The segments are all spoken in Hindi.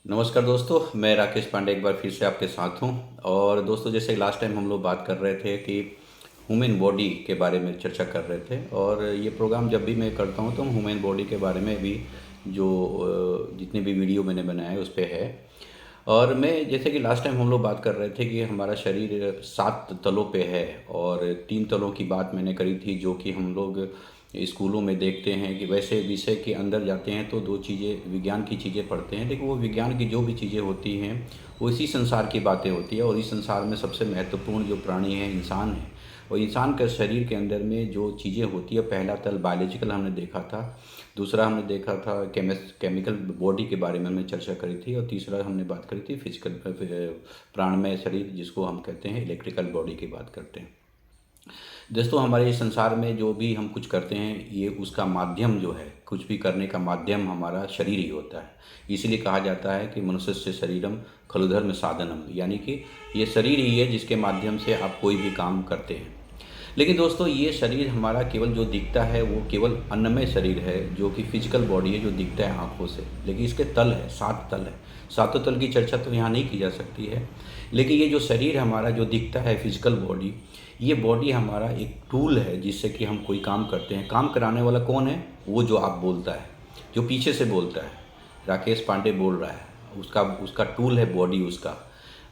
नमस्कार दोस्तों, मैं राकेश पांडे एक बार फिर से आपके साथ हूं। और दोस्तों, जैसे लास्ट टाइम हम लोग बात कर रहे थे कि ह्यूमन बॉडी के बारे में चर्चा कर रहे थे। और ये प्रोग्राम जब भी मैं करता हूं तो ह्यूमन बॉडी के बारे में भी जो जितने भी वीडियो मैंने बनाए उस पर है। और मैं जैसे कि लास्ट टाइम हम लोग बात कर रहे थे कि हमारा शरीर 7 तलों पे है, और 3 तलों की बात मैंने करी थी जो कि हम लोग स्कूलों में देखते हैं कि वैसे विषय के अंदर जाते हैं तो 2 चीज़ें, विज्ञान की चीज़ें पढ़ते हैं, लेकिन वो विज्ञान की जो भी चीज़ें होती हैं वो इसी संसार की बातें होती है। और इस संसार में सबसे महत्वपूर्ण जो प्राणी है इंसान है। और इंसान के शरीर के अंदर में जो चीज़ें होती है, पहला तल बायोलॉजिकल हमने देखा था, दूसरा हमने देखा था केमिकल बॉडी के बारे में हमने चर्चा करी थी, और तीसरा हमने बात करी थी फिजिकल प्राणमय शरीर जिसको हम कहते हैं इलेक्ट्रिकल बॉडी की बात करते हैं। दोस्तों, हमारे इस संसार में जो भी हम कुछ करते हैं ये उसका माध्यम जो है, कुछ भी करने का माध्यम हमारा शरीर ही होता है। इसीलिए कहा जाता है कि मनुष्य से शरीरम खलुधर्म साधनम, यानी कि ये शरीर ही है जिसके माध्यम से आप कोई भी काम करते हैं। लेकिन दोस्तों, ये शरीर हमारा केवल जो दिखता है वो केवल अन्नमय शरीर है, जो कि फिजिकल बॉडी है, जो दिखता है आँखों से। लेकिन इसके तल है, 7 तल है। 7 तल की चर्चा तो यहाँ नहीं की जा सकती है। लेकिन ये जो शरीर हमारा जो दिखता है फिजिकल बॉडी, ये बॉडी हमारा एक टूल है जिससे कि हम कोई काम करते हैं। काम कराने वाला कौन है? वो जो आप बोलता है, जो पीछे से बोलता है। राकेश पांडे बोल रहा है, उसका उसका टूल है बॉडी उसका।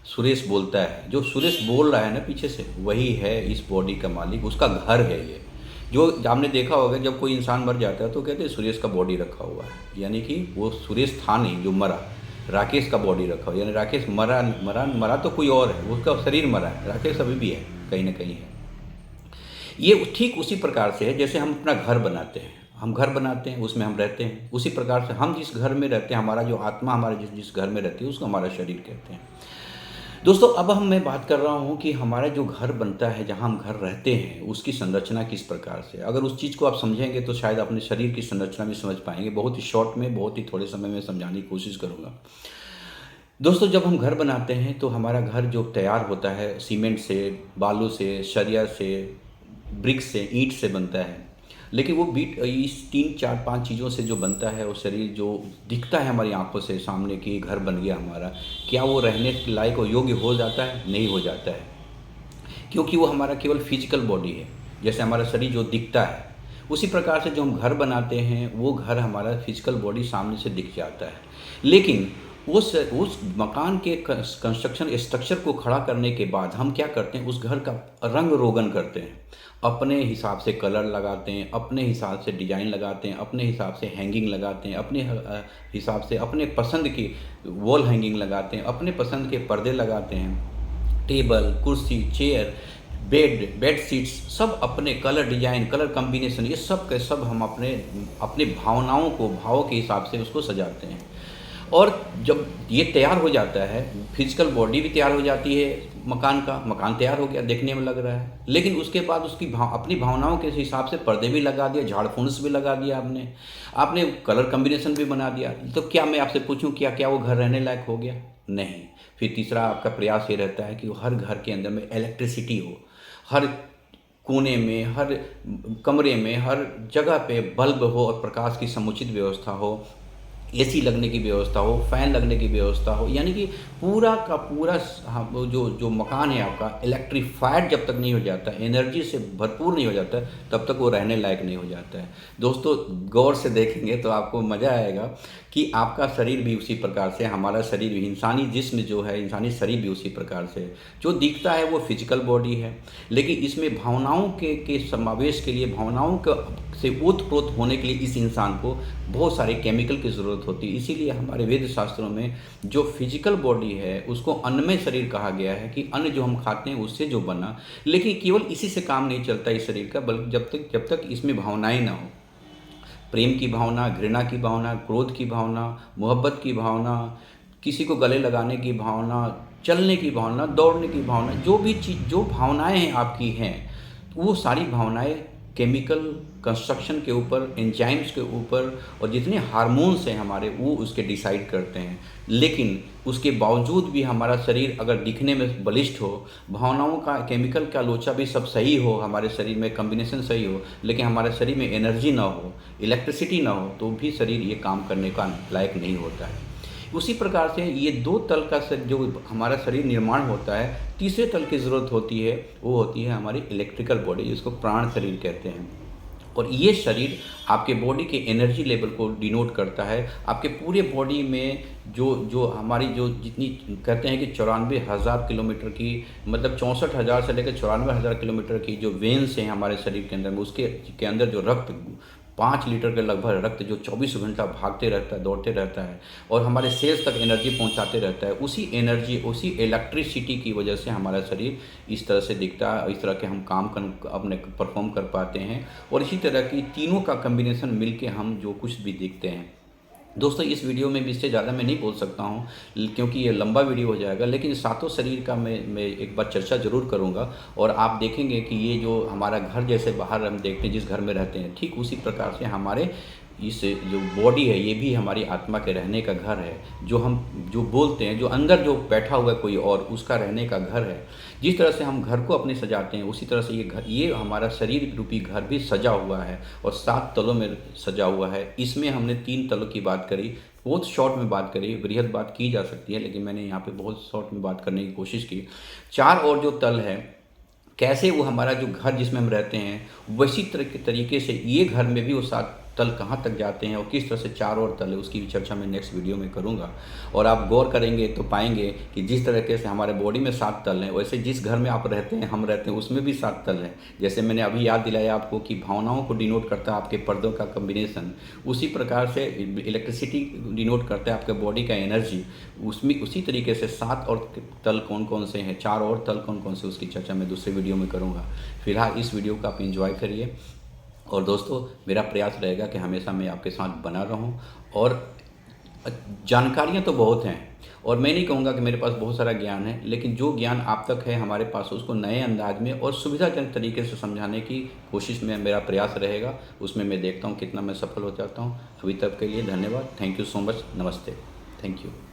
सुरेश बोलता है, जो सुरेश बोल रहा है ना पीछे से, वही है इस बॉडी का मालिक, उसका घर है ये। जो आपने देखा होगा जब कोई इंसान मर जाता है तो कहते हैं सुरेश का बॉडी रखा हुआ है, यानी कि वो सुरेश था नहीं जो मरा, राकेश का बॉडी रखा हुआ, यानी राकेश मरा मरा मरा तो कोई और है, उसका शरीर मरा है, राकेश अभी भी है, कहीं ना कहीं है। ये ठीक उसी प्रकार से है जैसे हम अपना घर बनाते हैं। हम घर बनाते हैं, उसमें हम रहते हैं। उसी प्रकार से हम जिस घर में रहते हैं, हमारा जो आत्मा हमारे जिस जिस घर में रहती है उसको हमारा शरीर कहते हैं। दोस्तों, अब मैं बात कर रहा हूँ कि हमारा जो घर बनता है, जहाँ हम घर रहते हैं, उसकी संरचना किस प्रकार से। अगर उस चीज़ को आप समझेंगे तो शायद अपने शरीर की संरचना भी समझ पाएंगे। बहुत ही शॉर्ट में, बहुत ही थोड़े समय में समझाने की कोशिश करूँगा। दोस्तों, जब हम घर बनाते हैं तो हमारा घर जो तैयार होता है सीमेंट से, बालू से, सरिया से, ब्रिक से, ईंट से बनता है। लेकिन वो बीट इस 3 4 5 चीज़ों से जो बनता है, वो शरीर जो दिखता है हमारी आंखों से सामने कि घर बन गया हमारा, क्या वो रहने के लायक और योग्य हो जाता है? नहीं हो जाता है, क्योंकि वो हमारा केवल फिजिकल बॉडी है। जैसे हमारा शरीर जो दिखता है, उसी प्रकार से जो हम घर बनाते हैं वो घर हमारा फिजिकल बॉडी सामने से दिख जाता है। लेकिन उस मकान के कंस्ट्रक्शन स्ट्रक्चर को खड़ा करने के बाद हम क्या करते हैं? उस घर का रंग रोगन करते हैं, अपने हिसाब से कलर लगाते हैं, अपने हिसाब से डिजाइन लगाते हैं, अपने हिसाब से हैंगिंग लगाते हैं, अपने हिसाब से अपने पसंद की वॉल हैंगिंग लगाते हैं, अपने पसंद के पर्दे लगाते हैं। टेबल, कुर्सी, चेयर, बेड शीट्स, सब अपने कलर डिजाइन, कलर कॉम्बिनेशन, ये सब के सब हम अपने अपने भावनाओं को, भावों के हिसाब से उसको सजाते हैं। और जब ये तैयार हो जाता है, फिजिकल बॉडी भी तैयार हो जाती है, मकान तैयार हो गया, देखने में लग रहा है। लेकिन उसके बाद उसकी अपनी भावनाओं के हिसाब से पर्दे भी लगा दिया, झाड़ फूस भी लगा दिया, आपने कलर कॉम्बिनेशन भी बना दिया। तो क्या मैं आपसे पूछूं, क्या वो घर रहने लायक हो गया? नहीं। फिर तीसरा आपका प्रयास ये रहता है कि हर घर के अंदर में इलेक्ट्रिसिटी हो, हर कोने में, हर कमरे में, हर जगह पे बल्ब हो और प्रकाश की समुचित व्यवस्था हो, एसी लगने की व्यवस्था हो, फ़ैन लगने की व्यवस्था हो, यानी कि पूरा का पूरा जो मकान है आपका इलेक्ट्रीफाइड जब तक नहीं हो जाता, एनर्जी से भरपूर नहीं हो जाता, तब तक वो रहने लायक नहीं हो जाता है। दोस्तों, गौर से देखेंगे तो आपको मज़ा आएगा कि आपका शरीर भी उसी प्रकार से, हमारा शरीर भी, इंसानी जिस्म जो है, इंसानी शरीर भी उसी प्रकार से जो दिखता है वो फिजिकल बॉडी है। लेकिन इसमें भावनाओं के समावेश के लिए, भावनाओं से ओतप्रोत होने के लिए इस इंसान को बहुत सारे केमिकल की ज़रूरत होती है। इसीलिए हमारे वेद शास्त्रों में जो फिजिकल बॉडी है उसको अन्नमय शरीर कहा गया है, कि अन्न जो हम खाते हैं उससे जो बना। लेकिन केवल इसी से काम नहीं चलता इस शरीर का, बल्कि जब तक इसमें भावनाएं ना हो, प्रेम की भावना, घृणा की भावना, क्रोध की भावना, मोहब्बत की भावना, किसी को गले लगाने की भावना, चलने की भावना, दौड़ने की भावना, जो भी चीज़, जो भावनाएं हैं आपकी हैं, वो सारी भावनाएं केमिकल कंस्ट्रक्शन के ऊपर, एंजाइम्स के ऊपर, और जितने हार्मोन्स हैं हमारे, वो उसके डिसाइड करते हैं। लेकिन उसके बावजूद भी हमारा शरीर अगर दिखने में बलिष्ठ हो, भावनाओं का, केमिकल का लोचा भी सब सही हो, हमारे शरीर में कॉम्बिनेशन सही हो, लेकिन हमारे शरीर में एनर्जी ना हो, इलेक्ट्रिसिटी ना हो, तो भी शरीर ये काम करने का लायक नहीं होता है। उसी प्रकार से ये 2 तल का जो हमारा शरीर निर्माण होता है, तीसरे तल की ज़रूरत होती है, वो होती है हमारी इलेक्ट्रिकल बॉडी, जिसको प्राण शरीर कहते हैं। और ये शरीर आपके बॉडी के एनर्जी लेवल को डिनोट करता है। आपके पूरे बॉडी में जो जो हमारी जो जितनी कहते हैं कि 94,000 किलोमीटर की, मतलब 64,000 से लेकर 94,000 किलोमीटर की जो वेन्स हैं हमारे शरीर के अंदर में, उसके के अंदर जो रक्त 5 लीटर के लगभग रक्त जो 24 घंटा भागते रहता है, दौड़ते रहता है और हमारे सेल्स तक एनर्जी पहुंचाते रहता है, उसी एनर्जी, उसी इलेक्ट्रिसिटी की वजह से हमारा शरीर इस तरह से दिखता है, इस तरह के हम काम अपने परफॉर्म कर पाते हैं। और इसी तरह की तीनों का कम्बिनेशन मिलके हम जो कुछ भी दिखते हैं। दोस्तों, इस वीडियो में भी इससे ज़्यादा मैं नहीं बोल सकता हूँ क्योंकि ये लंबा वीडियो हो जाएगा, लेकिन सातों शरीर का मैं एक बार चर्चा ज़रूर करूँगा। और आप देखेंगे कि ये जो हमारा घर जैसे बाहर हम देखते हैं, जिस घर में रहते हैं, ठीक उसी प्रकार से हमारे इस जो बॉडी है, ये भी हमारी आत्मा के रहने का घर है। जो हम जो बोलते हैं, जो अंदर जो बैठा हुआ है कोई और, उसका रहने का घर है। जिस तरह से हम घर को अपने सजाते हैं, उसी तरह से ये हमारा शरीर रूपी घर भी सजा हुआ है और 7 तलों में सजा हुआ है। इसमें हमने 3 तलों की बात करी, बहुत शॉर्ट में बात करी, वृहद बात की जा सकती है, लेकिन मैंने यहाँ पे बहुत शॉर्ट में बात करने की कोशिश की। 4 और जो तल है, कैसे वो हमारा जो घर जिसमें हम रहते हैं, वैसी तरीके से ये घर में भी वो 7 तल कहाँ तक जाते हैं और किस तरह से 4 और तल है, उसकी भी चर्चा मैं नेक्स्ट वीडियो में करूँगा। और आप गौर करेंगे तो पाएंगे कि जिस तरीके से हमारे बॉडी में 7 तल हैं, वैसे जिस घर में आप रहते हैं, हम रहते हैं, उसमें भी 7 तल हैं। जैसे मैंने अभी याद दिलाया आपको कि भावनाओं को डिनोट करता है आपके पर्दों का कम्बिनेशन, उसी प्रकार से इलेक्ट्रिसिटी डिनोट करता है आपके बॉडी का एनर्जी। उसमें उसी तरीके से 7 और तल कौन कौन से हैं, 4 और तल कौन कौन से, उसकी चर्चा मैं दूसरे वीडियो में करूँगा। फिलहाल इस वीडियो को आप इंजॉय करिए। और दोस्तों, मेरा प्रयास रहेगा कि हमेशा मैं आपके साथ बना रहूं। और जानकारियां तो बहुत हैं, और मैं नहीं कहूँगा कि मेरे पास बहुत सारा ज्ञान है, लेकिन जो ज्ञान आप तक है हमारे पास, उसको नए अंदाज में और सुविधाजनक तरीके से समझाने की कोशिश में मेरा प्रयास रहेगा। उसमें मैं देखता हूँ कितना मैं सफल हो जाता हूँ। अभी तक के लिए धन्यवाद। Thank you so much. नमस्ते। Thank you.